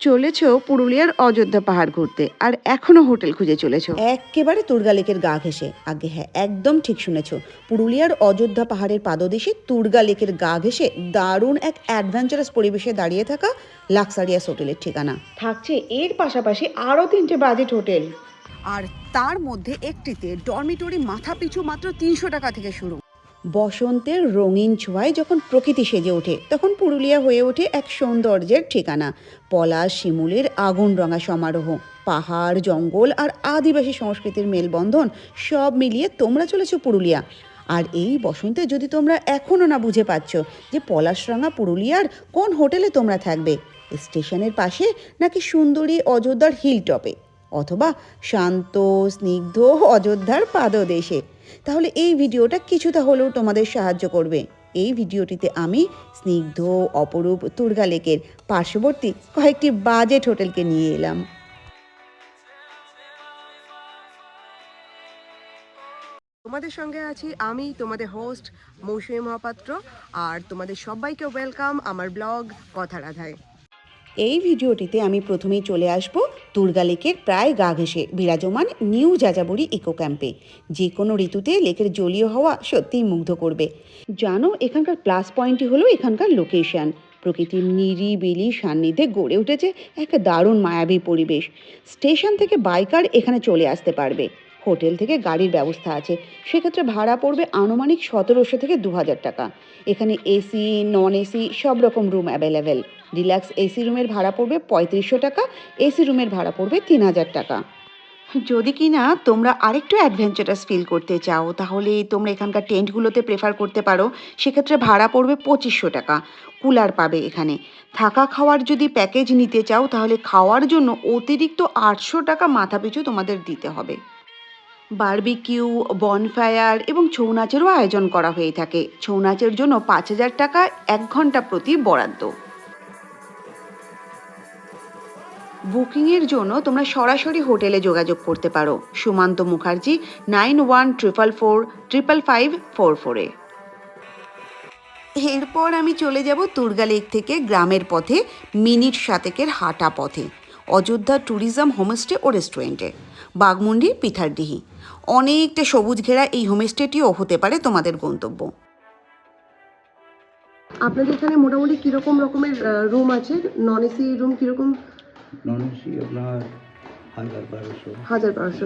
চলেছো পুরুলিয়ার অযোধ্যা পাহাড় ঘুরতে, আর এখনো হোটেল খুঁজে চলেছো। একেবারে তুর্গা লেকের গা ঘেঁষে। আগে হ্যাঁ, একদম ঠিক শুনেছো। পুরুলিয়ার অযোধ্যা পাহাড়ের পাদদেশে তুর্গা লেকের গা ঘেঁষে দারুণ এক অ্যাডভেঞ্চারাস পরিবেশে দাঁড়িয়ে থাকা লাক্সারিয়াস হোটেলের ঠিকানা। থাকছে এর পাশাপাশি আরও 3টে বাজেট হোটেল, আর তার মধ্যে একটিতে ডরমিটরি মাথা পিছু মাত্র 300 টাকা থেকে শুরু। বসন্তের রঙিন ছোঁয়ায় যখন প্রকৃতি সেজে ওঠে তখন পুরুলিয়া হয়ে ওঠে এক সৌন্দর্যের ঠিকানা। পলাশ শিমুলের আগুন রঙা সমারোহ, পাহাড় জঙ্গল আর আদিবাসী সংস্কৃতির মেলবন্ধন সব মিলিয়ে তোমরা চলেছো পুরুলিয়া। আর এই বসন্তে যদি তোমরা এখনও না বুঝে পাচ্ছ যে পলাশরাঙা পুরুলিয়ার কোন হোটেলে তোমরা থাকবে, স্টেশনের পাশে নাকি সুন্দরী অযোধ্যার হিল টপে, অথবা শান্ত স্নিগ্ধ অযোধ্যার পাদদেশে, তাহলে এই ভিডিওটা কিছুটা হলেও তোমাদের সাহায্য করবে। এই ভিডিওটিতে আমি স্নিগ্ধ অপরূপ তুর্গা লেকের পার্শ্ববর্তী কয়েকটি বাজেট হোটেলকে নিয়ে এলাম। তোমাদের সঙ্গে আছি আমি, তোমাদের হোস্ট মৌসুমী মহাপাত্র, আর তোমাদের সবাইকে ওয়েলকাম আমার ব্লগ কথা রাধায়। এই ভিডিওটিতে আমি প্রথমেই চলে আসব তুর্গা লেকের প্রায় গা ঘেঁষে বিরাজমান নিউ যাযাবরী ইকো ক্যাম্পে। যে কোনো ঋতুতে লেকের জলীয় হওয়া সত্যিই মুগ্ধ করবে। জানো, এখানকার প্লাস পয়েন্টই হলো এখানকার লোকেশন। প্রকৃতির নিরিবিলি সান্নিধ্যে গড়ে উঠেছে এক দারুণ মায়াবী পরিবেশ। স্টেশন থেকে বাইকার এখানে চলে আসতে পারবে। হোটেল থেকে গাড়ির ব্যবস্থা আছে, সেক্ষেত্রে ভাড়া পড়বে আনুমানিক 1700 থেকে 2000 টাকা। এখানে এসি নন এসি সব রকম রুম অ্যাভেলেবেল। ডিলাক্স এসি রুমের ভাড়া পড়বে 3500 টাকা, এসি রুমের ভাড়া পড়বে 3000 টাকা। যদি কিনা তোমরা আরেকটু অ্যাডভেঞ্চারাস ফিল করতে চাও, তাহলে তোমরা এখানকার টেন্টগুলোতে প্রেফার করতে পারো। সেক্ষেত্রে ভাড়া পড়বে 2500 টাকা। কুলার পাবে এখানে। থাকা খাওয়ার যদি প্যাকেজ নিতে চাও, তাহলে খাওয়ার জন্য অতিরিক্ত 800 টাকা মাথাপিছু তোমাদের দিতে হবে। বারবিকিউ, বনফায়ার এবং ছৌ নাচেরও আয়োজন করা হয়ে থাকে। ছৌ নাচের জন্য 5000 টাকা 1 ঘন্টা প্রতি বরাদ্দ। বুকিংয়ের জন্য তোমরা সরাসরি হোটেলে যোগাযোগ করতে পারো সুমান্ত মুখার্জি 9144455544-এ। এরপর আমি চলে যাব তুর্গা লেক থেকে গ্রামের পথে মিনিট 7 হাঁটা পথে অযোধ্যা ট্যুরিজম হোমস্টে ও রেস্টুরেন্টে, বাঘমুন্ডি পিথারডিহি। অনেকটা সবুজ ঘেরা এই হোমস্টেটিও হতে পারে তোমাদের গন্তব্য। আপনাদের এখানে মোটামুটি কিরকম রকমের রুম আছে? নন এসি রুম কিরকম? নন এসি আপনার 1200। 1200।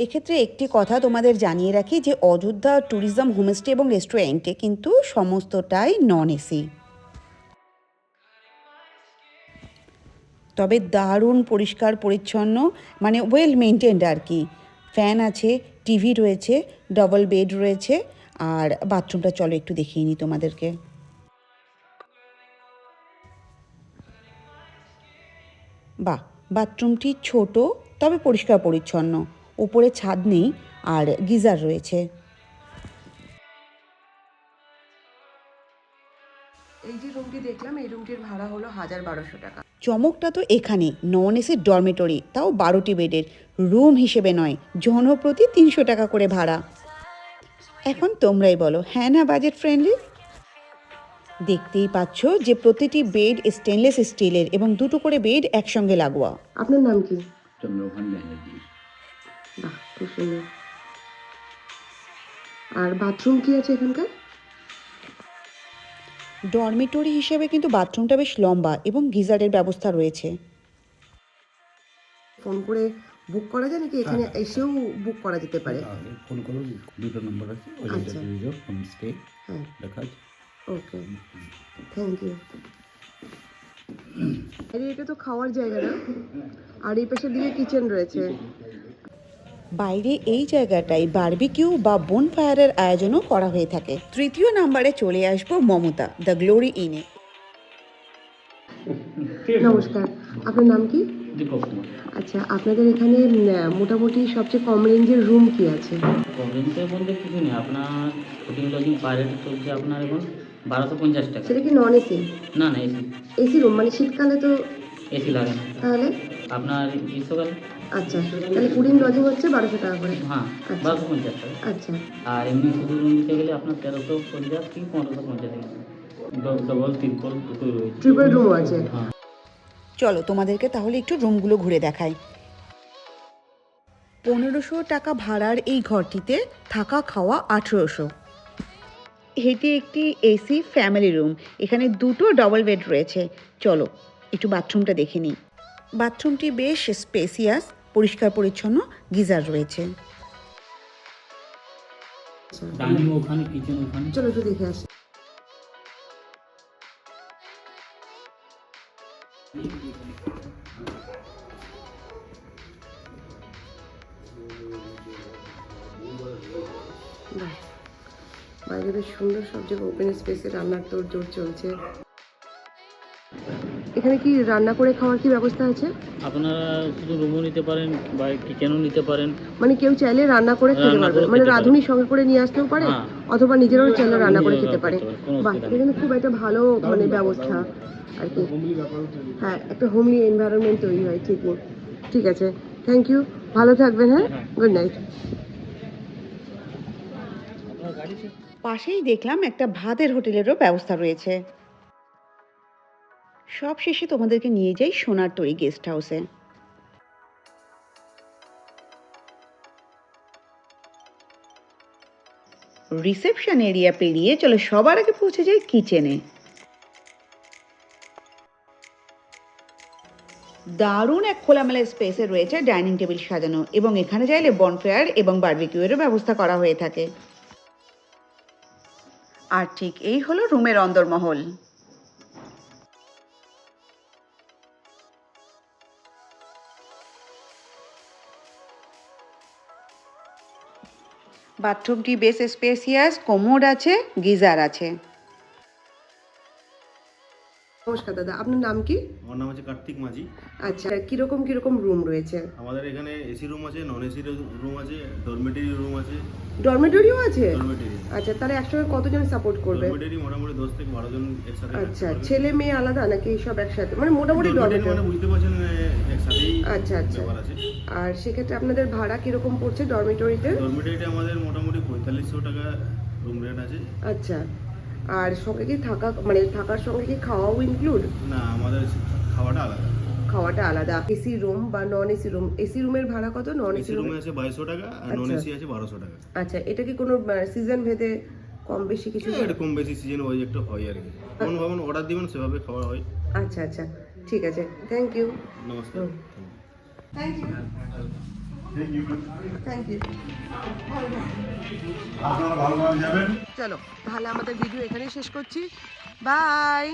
এক্ষেত্রে একটি কথা তোমাদের জানিয়ে রাখি যে অযোধ্যা ট্যুরিজম হোমস্টে এবং রেস্টুরেন্টে কিন্তু সমস্তটাই নন এসি। তবে দারুণ পরিষ্কার পরিচ্ছন্ন, মানে ওয়েল মেনটেন্ড আর কি। ফ্যান আছে, টিভি রয়েছে, ডবল বেড রয়েছে। আর বাথরুমটা চলো একটু দেখিয়ে নিই তোমাদেরকে। বাহ, বাথরুমটি ছোট তবে পরিষ্কার পরিচ্ছন্ন। উপরে ছাদ নেই আর গিজার রয়েছে। এই যে রুমটি দেখলাম, এই রুমটির ভাড়া হলো 1200 টাকা। চমকটা তো এখানে, নন এসি ডরমেটরি, তাও 12টি বেডের। রুম হিসেবে নয়, জনপ্রতি 300 টাকা করে ভাড়া। এখন তোমরাই বলো, হ্যাঁ না বাজেট ফ্রেন্ডলি? দেখতেই পাচ্ছ যে প্রতিটি বেড স্টেনলেস স্টিলের এবং 2টো করে বেড একসঙ্গে লাগোয়া। আপনার নাম কি? চন্দ্রভান ব্যানার্জি। বাহ, খুব সুন্দর। আর বাথরুম কি আছে এখানকার? ডরমিটরি হিসেবে কিন্তু বাথরুমটা বেশ লম্বা এবং গিজারের ব্যবস্থা রয়েছে। ফোন করে বুক করা যায় নাকি এখানে এসেও বুক করা যেতে পারে? ফোন করুন, 2টো নম্বর আছে, অযোধ্যা ট্যুরিজম হোমস্টে হ্যাঁ, লেখা আছে। ওকে, থ্যাংক ইউ। আরে এটা তো খাওয়ার জায়গা না? আর এই পাশের দিকে কিচেন রয়েছে। বাইরে এই জায়গাটায় বারবিকিউ বা বোনফায়ারের আয়োজনও করা হয়ে থাকে। তৃতীয় নাম্বারে চলে আসবো মমতা, দ্য গ্লোরি ইনে। নমস্কার, আপনার নাম কি? দীপক কুমার। আচ্ছা, আপনাদের এখানে মোটামুটি সবচেয়ে কম রেঞ্জের রুম কি আছে? প্রবলেমটার বলতে কিছু নেই, আপনার ফুডিং লজিং পার হেড চলছে আপনার এখন 1250 টাকা। সেটা কি নন এসি? না না, এসি। এসি রুম মানে শীতকালে তো এসি লাগে না তাহলে? আপনার গ্রীষ্মকালে। আচ্ছা, তাহলে ফুডিং লজিং হচ্ছে 1200 টাকা করে? হ্যাঁ, আচ্ছা 1250 টাকা। আচ্ছা। আর এমনি শুধু রুম দিতে গেলে আপনার 1350 থেকে 1550 টাকা। ডবল ট্রিপল দুটোই রয়েছে। ট্রিপল রুমও আছে? হ্যাঁ। চলো তোমাদেরকে তাহলে একটু রুমগুলো ঘুরে দেখাই। 1500 টাকা ভাড়ার এই ঘরটিতে থাকা খাওয়া 1800। এটি একটি এসি ফ্যামিলি রুম। এখানে দুটো ডবল বেড রয়েছে। চলো একটু বাথরুমটা দেখে নিই। বাথরুমটি বেশ স্পেসিয়াস, পরিষ্কার পরিচ্ছন্ন, গিজার রয়েছে। ডাইনিং ওখানে, কিচেন ওখানে। চলো একটু দেখে আসি। বাহ, বাইরে বেশ সুন্দর সব জায়গায় ওপেন স্পেসে রান্নার তোড়জোড় চলছে। এখানে কি রান্না করে খাওয়ার কি ব্যবস্থা আছে? আপনারা শুধু রুমও নিতে পারেন বা কিচেনও নিতে পারেন। মানে কেউ চাইলে রান্না করে খেতে রান্না পারবে, করে মানে খেতে রাঁধুনি সঙ্গে করে নিয়ে আসতেও পারে, হ্যাঁ। অথবা নিজেরাও চাইলে রান্না করে নিজেরাও খেতে পারে। করতে পারে, কোনো বাহ, অসুবিধা নেই। এখানে খুব একটা ভালো মানে ব্যবস্থা আর কি। হ্যাঁ, একটা হোমলি এনভায়রনমেন্ট তৈরি হয় ঠিকই। ঠিক আছে, থ্যাংক ইউ, ভালো থাকবেন। হ্যাঁ, গুড নাইট। পাশেই দেখলাম একটা ভাতের হোটেলেরও ব্যবস্থা রয়েছে। সব শেষে তোমাদেরকে নিয়ে যাই সোনার তরী গেস্ট হাউসে। রিসেপশন এরিয়া পেরিয়ে চলো সবার আগে পৌঁছে যাই কিচেনে। দারুণ এক খোলামেলা স্পেসে রয়েছে ডাইনিং টেবিল সাজানো, এবং এখানে চাইলে বনফায়ার এবং বারবিকিউয়েরও ব্যবস্থা করা হয়ে থাকে। আর ঠিক এই হলো রুমের অন্দরমহল। বাথরুমটি বেশ স্পেসিয়াস, কোমোড আছে, গিজার আছে। নমস্কার দাদা, আপনার নাম কি? আমার নাম হচ্ছে কার্তিক মাঝি। আচ্ছা, কিরকম কিরকম রুম রয়েছে? আমাদের এখানে এসি রুম আছে, নন এসি রুম আছে, ডরমেটরি রুম আছে। ডরমেটরিও আছে? ডরমেটরি আচ্ছা, তাহলে একসঙ্গে কতজন সাপোর্ট করবে? ডরমেটরি মোটামুটি 10 থেকে 12 জন একসাথে থাকতে আচ্ছা, পারবে। ছেলে মেয়ে আলাদা নাকি সব একসাথে, মানে মোটামুটি ডরমেটরি ডরমেটরি? মানে বুঝতে পারছেন একসাথেই আচ্ছা আচ্ছা। ব্যাপার আছে। আর সেক্ষেত্রে আপনাদের ভাড়া কিরকম পড়ছে ডরমেটরিতে? ডরমেটরিটা আমাদের মোটামুটি 4500 টাকা রুম রেট আছে। আচ্ছা, আর সঙ্গে কি থাকা, মানে থাকার সঙ্গে কি খাওয়াও ইনক্লুড? না, আমাদের খাওয়াটা আলাদা। খাওয়াটা আলাদা। এসি রুম বা নন এসি রুম? এসি রুমের ভাড়া কত? নন এসি এসি রুমে রুমে? আছে 2200 টাকা আর নন আচ্ছা। এসি আছে 1200 টাকা। আচ্ছা, এটা কি কোনো সিজন ভেদে কম বেশি কিছু? এটা কম বেশি সিজন ওই একটু হয় আর কি। কোন ভাবেন অর্ডার দিবেন সেভাবে খাওয়া হয়। আচ্ছা আচ্ছা, ঠিক আছে, থ্যাংক ইউ। নমস্কার। Thank you, thank you. চলো তাহলে আমাদের ভিডিও এখানেই শেষ করছি। বাই।